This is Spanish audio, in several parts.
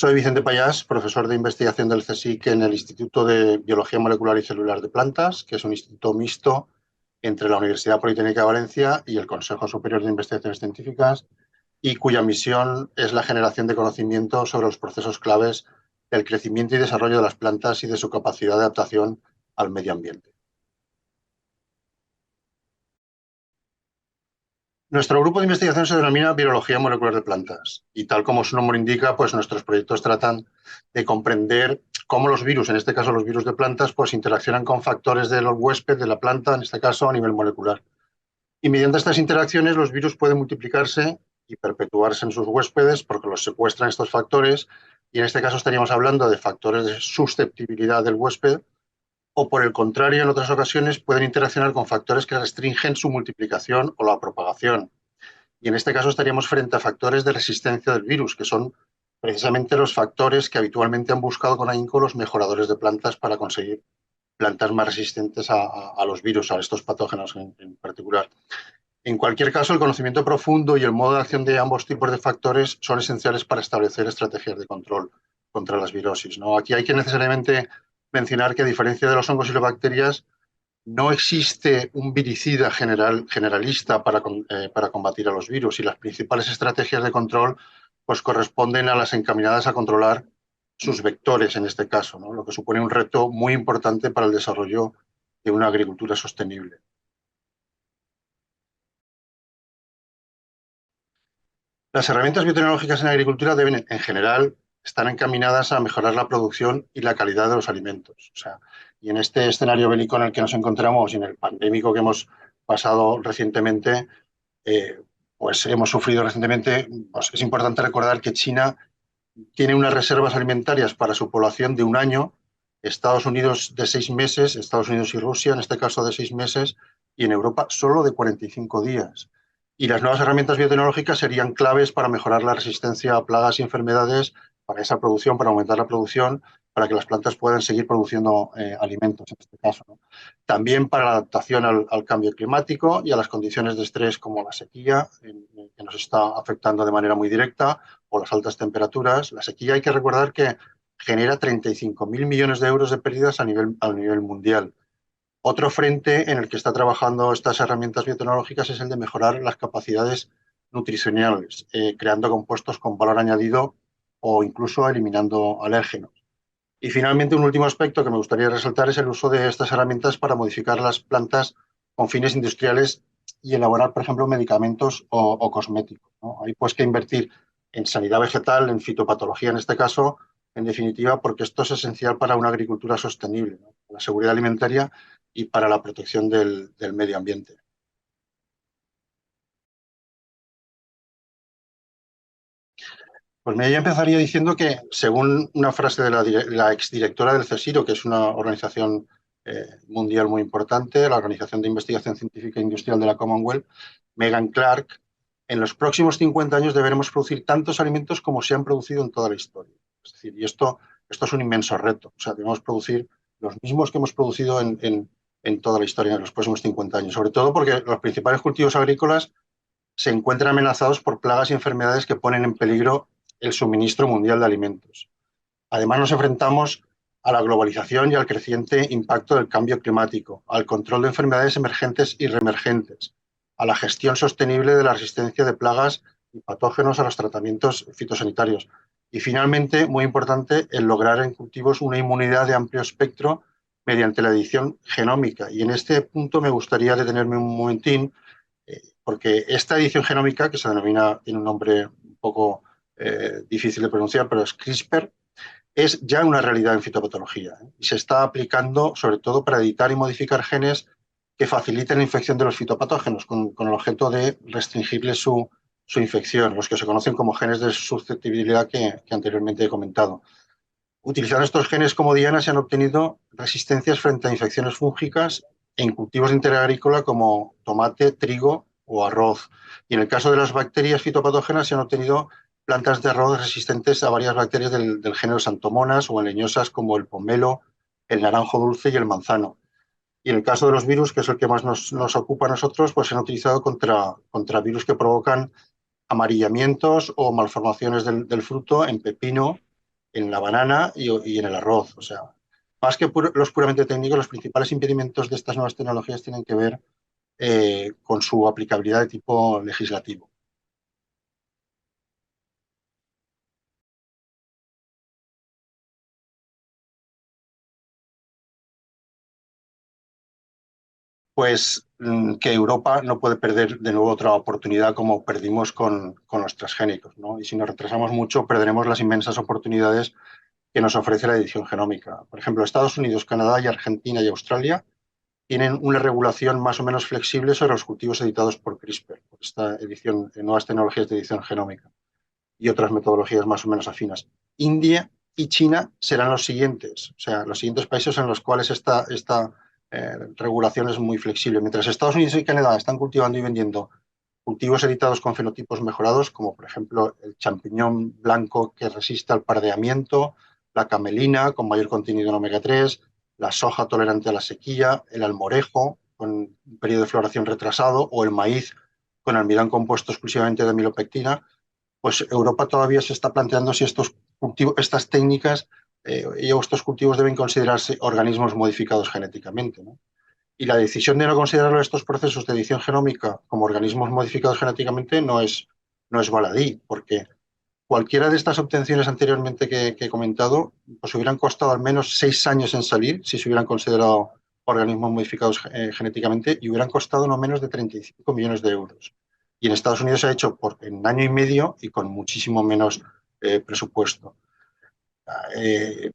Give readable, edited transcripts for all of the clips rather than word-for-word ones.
Soy Vicente Payás, profesor de investigación del CSIC en el Instituto de Biología Molecular y Celular de Plantas, que es un instituto mixto entre la Universidad Politécnica de Valencia y el Consejo Superior de Investigaciones Científicas, y cuya misión es la generación de conocimiento sobre los procesos claves del crecimiento y desarrollo de las plantas y de su capacidad de adaptación al medio ambiente. Nuestro grupo de investigación se denomina Virología Molecular de Plantas y, tal como su nombre indica, pues nuestros proyectos tratan de comprender cómo los virus, en este caso los virus de plantas, pues interaccionan con factores del huésped de la planta, en este caso a nivel molecular. Y mediante estas interacciones los virus pueden multiplicarse y perpetuarse en sus huéspedes porque los secuestran estos factores, y en este caso estaríamos hablando de factores de susceptibilidad del huésped, o por el contrario, en otras ocasiones pueden interaccionar con factores que restringen su multiplicación o la propagación. Y en este caso estaríamos frente a factores de resistencia del virus, que son precisamente los factores que habitualmente han buscado con ahínco los mejoradores de plantas para conseguir plantas más resistentes a los virus, a estos patógenos en particular. En cualquier caso, el conocimiento profundo y el modo de acción de ambos tipos de factores son esenciales para establecer estrategias de control contra las virosis, ¿no? Aquí hay que necesariamente mencionar que, a diferencia de los hongos y las bacterias, no existe un viricida generalista para combatir a los virus, y las principales estrategias de control pues corresponden a las encaminadas a controlar sus vectores en este caso, ¿no? Lo que supone un reto muy importante para el desarrollo de una agricultura sostenible. Las herramientas biotecnológicas en la agricultura deben, en general, estar encaminadas a mejorar la producción y la calidad de los alimentos. O sea, y en este escenario bélico en el que nos encontramos y en el pandémico que hemos pasado recientemente, pues hemos sufrido recientemente, pues es importante recordar que China tiene unas reservas alimentarias para su población de un año, Estados Unidos de 6 meses, Estados Unidos y Rusia en este caso de 6 meses, y en Europa solo de 45 días. Y las nuevas herramientas biotecnológicas serían claves para mejorar la resistencia a plagas y enfermedades, para esa producción, para aumentar la producción, para que las plantas puedan seguir produciendo alimentos en este caso, ¿no? También para la adaptación al cambio climático y a las condiciones de estrés como la sequía, que nos está afectando de manera muy directa, o las altas temperaturas. La sequía, hay que recordar que genera 35.000 millones de euros de pérdidas a nivel mundial. Otro frente en el que está trabajando estas herramientas biotecnológicas es el de mejorar las capacidades nutricionales, creando compuestos con valor añadido o incluso eliminando alérgenos. Y finalmente, un último aspecto que me gustaría resaltar es el uso de estas herramientas para modificar las plantas con fines industriales y elaborar, por ejemplo, medicamentos o cosméticos, ¿no? Hay pues que invertir en sanidad vegetal, en fitopatología en este caso, en definitiva, porque esto es esencial para una agricultura sostenible, ¿no? La seguridad alimentaria y para la protección del medio ambiente. Pues mira, yo empezaría diciendo que, según una frase de la exdirectora del CSIRO, que es una organización mundial muy importante, la Organización de Investigación Científica e Industrial de la Commonwealth, Megan Clark, en los próximos 50 años deberemos producir tantos alimentos como se han producido en toda la historia. Es decir, y esto es un inmenso reto. O sea, debemos producir los mismos que hemos producido en toda la historia en los próximos 50 años, sobre todo porque los principales cultivos agrícolas se encuentran amenazados por plagas y enfermedades que ponen en peligro el suministro mundial de alimentos. Además, nos enfrentamos a la globalización y al creciente impacto del cambio climático, al control de enfermedades emergentes y reemergentes, a la gestión sostenible de la resistencia de plagas y patógenos, a los tratamientos fitosanitarios. Y finalmente, muy importante, el lograr en cultivos una inmunidad de amplio espectro mediante la edición genómica. Y en este punto me gustaría detenerme un momentín, porque esta edición genómica, que se denomina, tiene un nombre un poco difícil de pronunciar, pero es CRISPR, es ya una realidad en fitopatología, ¿eh? Y se está aplicando sobre todo para editar y modificar genes que faciliten la infección de los fitopatógenos, con el objeto de restringirles su infección, los que se conocen como genes de susceptibilidad que anteriormente he comentado. Utilizando estos genes como diana se han obtenido resistencias frente a infecciones fúngicas en cultivos de interés agrícola como tomate, trigo o arroz. Y en el caso de las bacterias fitopatógenas se han obtenido plantas de arroz resistentes a varias bacterias del género Xanthomonas, o en leñosas como el pomelo, el naranjo dulce y el manzano. Y en el caso de los virus, que es el que más nos ocupa a nosotros, pues se han utilizado contra virus que provocan amarillamientos o malformaciones del fruto en pepino, en la banana y en el arroz. O sea, más que los puramente técnicos, los principales impedimentos de estas nuevas tecnologías tienen que ver con su aplicabilidad de tipo legislativo. Pues que Europa no puede perder de nuevo otra oportunidad como perdimos con los transgénicos, ¿no? Y si nos retrasamos mucho, perderemos las inmensas oportunidades que nos ofrece la edición genómica. Por ejemplo, Estados Unidos, Canadá y Argentina y Australia tienen una regulación más o menos flexible sobre los cultivos editados por CRISPR, por esta edición, nuevas tecnologías de edición genómica y otras metodologías más o menos afinas. India y China serán los siguientes, o sea, los siguientes países en los cuales esta regulación es muy flexible. Mientras Estados Unidos y Canadá están cultivando y vendiendo cultivos editados con fenotipos mejorados, como por ejemplo el champiñón blanco que resiste al pardeamiento, la camelina con mayor contenido en omega 3, la soja tolerante a la sequía, el almorejo con un periodo de floración retrasado o el maíz con almidón compuesto exclusivamente de amilopectina, pues Europa todavía se está planteando si estas técnicas y estos cultivos deben considerarse organismos modificados genéticamente, ¿no? Y la decisión de no considerar estos procesos de edición genómica como organismos modificados genéticamente no es baladí, porque cualquiera de estas obtenciones anteriormente que he comentado, pues hubieran costado al menos 6 años en salir si se hubieran considerado organismos modificados genéticamente y hubieran costado no menos de 35 millones de euros. Y en Estados Unidos se ha hecho en un año y medio y con muchísimo menos presupuesto.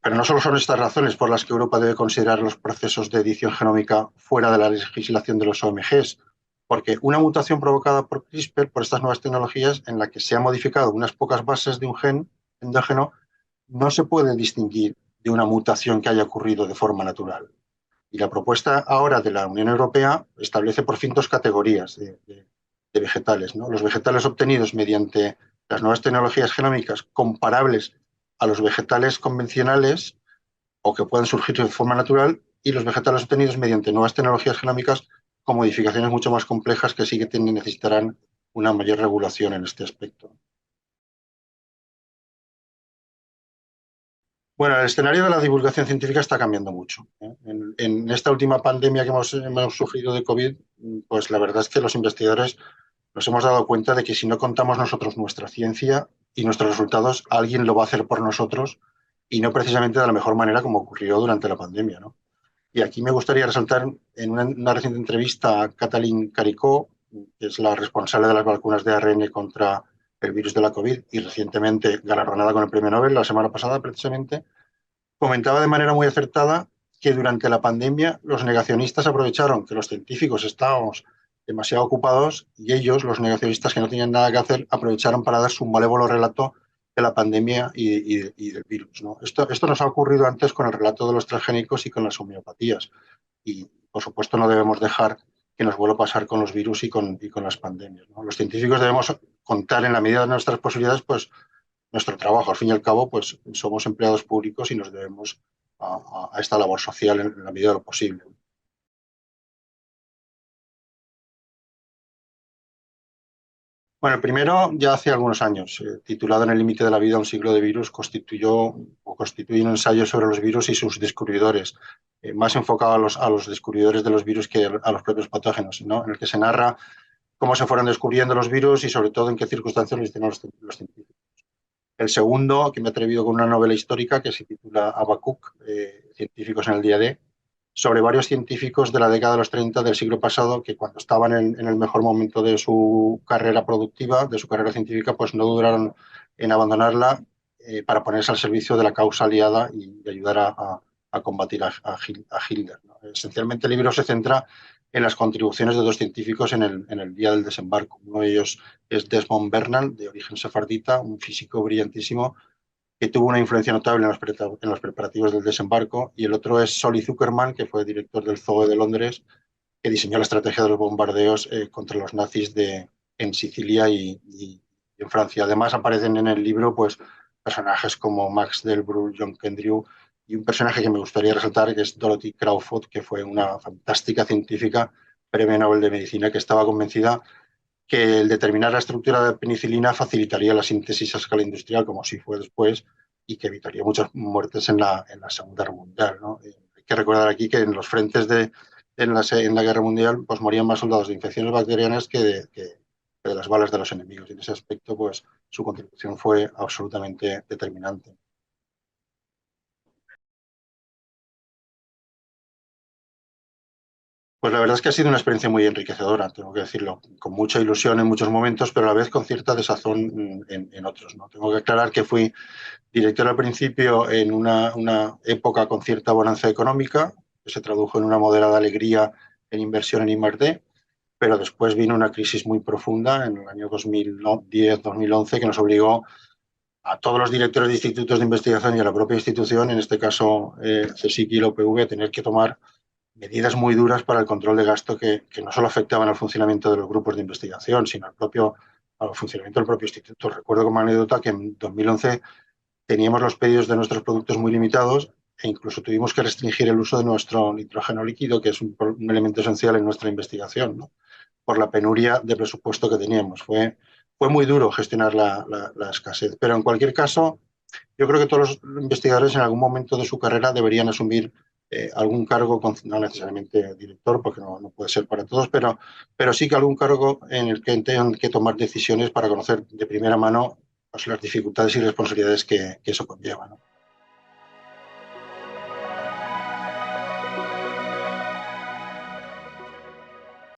Pero no solo son estas razones por las que Europa debe considerar los procesos de edición genómica fuera de la legislación de los OMGs, porque una mutación provocada por CRISPR, por estas nuevas tecnologías, en la que se han modificado unas pocas bases de un gen endógeno, no se puede distinguir de una mutación que haya ocurrido de forma natural. Y la propuesta ahora de la Unión Europea establece por fin dos categorías de vegetales, ¿no? Los vegetales obtenidos mediante las nuevas tecnologías genómicas comparables a los vegetales convencionales o que pueden surgir de forma natural y los vegetales obtenidos mediante nuevas tecnologías genómicas con modificaciones mucho más complejas que sí que necesitarán una mayor regulación en este aspecto. Bueno, el escenario de la divulgación científica está cambiando mucho, ¿eh? En esta última pandemia que hemos sufrido de COVID, pues la verdad es que los investigadores nos hemos dado cuenta de que si no contamos nosotros nuestra ciencia y nuestros resultados, alguien lo va a hacer por nosotros y no precisamente de la mejor manera como ocurrió durante la pandemia, ¿no? Y aquí me gustaría resaltar en una reciente entrevista a Katalin Karikó, que es la responsable de las vacunas de ARN contra el virus de la COVID y recientemente galardonada con el premio Nobel la semana pasada precisamente, comentaba de manera muy acertada que durante la pandemia los negacionistas aprovecharon que los científicos estábamos demasiado ocupados y ellos, los negacionistas que no tenían nada que hacer, aprovecharon para dar su malévolo relato de la pandemia y del virus, ¿no? Esto nos ha ocurrido antes con el relato de los transgénicos y con las homeopatías. Y, por supuesto, no debemos dejar que nos vuelva a pasar con los virus y con las pandemias, ¿no? Los científicos debemos contar en la medida de nuestras posibilidades, pues, nuestro trabajo. Al fin y al cabo, pues somos empleados públicos y nos debemos a esta labor social en la medida de lo posible. Bueno, el primero ya hace algunos años, titulado En el límite de la vida, un siglo de virus, constituye un ensayo sobre los virus y sus descubridores, más enfocado a los descubridores de los virus que a los propios patógenos, ¿no? En el que se narra cómo se fueron descubriendo los virus y sobre todo en qué circunstancias lo hicieron los científicos. El segundo, que me he atrevido con una novela histórica que se titula Habacuc, Científicos en el día D, sobre varios científicos de la década de los 30 del siglo pasado que cuando estaban en el mejor momento de su carrera productiva, de su carrera científica, pues no dudaron en abandonarla para ponerse al servicio de la causa aliada y ayudar a combatir a Hitler, ¿no? Esencialmente el libro se centra en las contribuciones de dos científicos en el día del desembarco. Uno de ellos es Desmond Bernal, de origen sefardita, un físico brillantísimo que tuvo una influencia notable en los preparativos del desembarco, y el otro es Solly Zuckerman, que fue director del Zoo de Londres, que diseñó la estrategia de los bombardeos contra los nazis en Sicilia y en Francia. Además aparecen en el libro pues, personajes como Max Delbrück, John Kendrick y un personaje que me gustaría resaltar, que es Dorothy Crawford, que fue una fantástica científica, premio Nobel de Medicina, que estaba convencida que el determinar la estructura de penicilina facilitaría la síntesis a escala industrial, como así fue después, y que evitaría muchas muertes en la Segunda Guerra Mundial, ¿no? Hay que recordar aquí que en los frentes en la Guerra Mundial pues morían más soldados de infecciones bacterianas que de las balas de los enemigos. Y en ese aspecto, pues su contribución fue absolutamente determinante. Pues la verdad es que ha sido una experiencia muy enriquecedora, tengo que decirlo, con mucha ilusión en muchos momentos, pero a la vez con cierta desazón en otros, ¿no? Tengo que aclarar que fui director al principio en una época con cierta bonanza económica, que se tradujo en una moderada alegría en inversión en I+D, pero después vino una crisis muy profunda en el año 2010-2011 que nos obligó a todos los directores de institutos de investigación y a la propia institución, en este caso CSIC y la UPV, a tener que tomar medidas muy duras para el control de gasto que no solo afectaban al funcionamiento de los grupos de investigación, sino al funcionamiento del propio instituto. Recuerdo como anécdota que en 2011 teníamos los pedidos de nuestros productos muy limitados e incluso tuvimos que restringir el uso de nuestro nitrógeno líquido, que es un elemento esencial en nuestra investigación, ¿no? Por la penuria de presupuesto que teníamos. Fue muy duro gestionar la escasez, pero en cualquier caso, yo creo que todos los investigadores en algún momento de su carrera deberían asumir algún cargo, no necesariamente director, porque no puede ser para todos, pero sí que algún cargo en el que tengan que tomar decisiones para conocer de primera mano pues, las dificultades y responsabilidades que eso conlleva, ¿no?